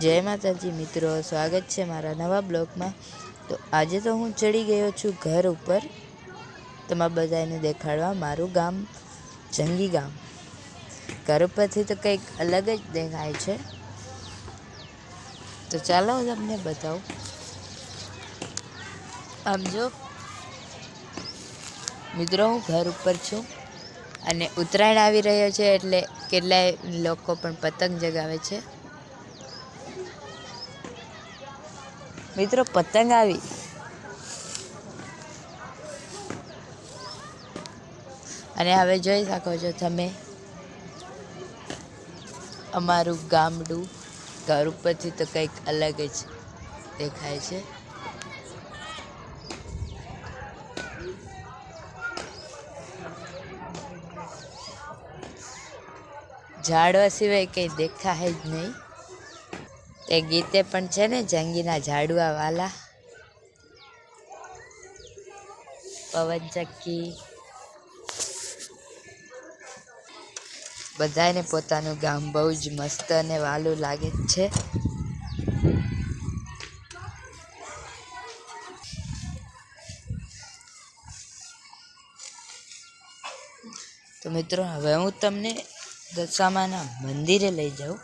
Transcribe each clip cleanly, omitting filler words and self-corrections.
જય માતાજી મિત્રો, સ્વાગત છે મારા નવા બ્લોગમાં। તો આજે તો હું ચડી ગયો છું ઘર ઉપર, તમારા બધાને દેખાડવા મારું ગામ જંગી ગામ। ઘર ઉપરથી તો કંઈક અલગ જ દેખાય છે, તો ચાલો તમને બતાવું। આમ જો મિત્રો, હું ઘર ઉપર છું અને ઉત્તરાયણ આવી રહ્યો છે, એટલે કેટલાય લોકો પણ પતંગ જગાવે છે। મિત્રો, પતંગ આવી અને હવે જોઈ શકો છો તમે અમારું ગામડું ઘર ઉપરથી તો કંઈક અલગ જ દેખાય છે। ઝાડવા સિવાય કંઈ દેખાય જ નહીં। એ ગીતે પણ છે ને, જંગીના ઝાડવા વાલા, પવન ચક્કી, બધાને પોતાનું ગામ બહુ જ મસ્ત અને વાલું લાગે છે। તો મિત્રો, હવે હું તમને દશામાના મંદિરે લઈ જાઉં।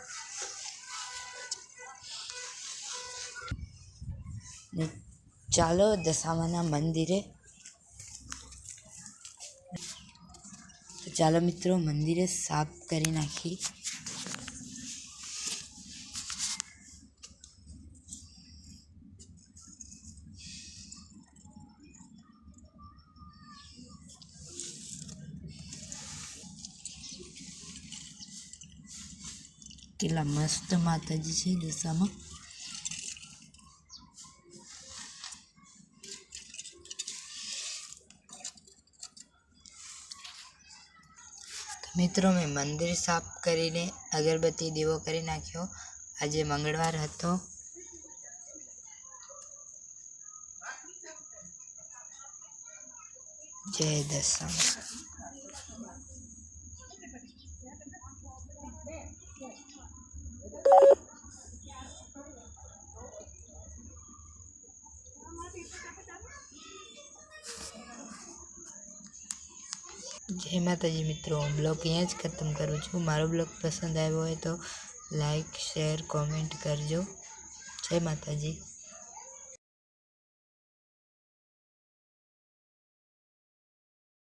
ચાલો દશામાના મંદિરે। તો ચાલો મિત્રો, મંદિરે સાફ કરી નાખી। કેટલા મસ્ત માતાજી છે દશામાં। મિત્રો, મેં મંદિર સાફ કરીને અગરબત્તી દીવો કરી નાખ્યો। આજે મંગળવાર હતો। જય દશામા। જય માતાજી મિત્રો, હું બ્લોગ અહીંયા જ ખતમ કરું છું। મારો બ્લોગ પસંદ આવ્યો હોય તો લાઈક, શેર, કોમેન્ટ કરજો। જય માતાજી।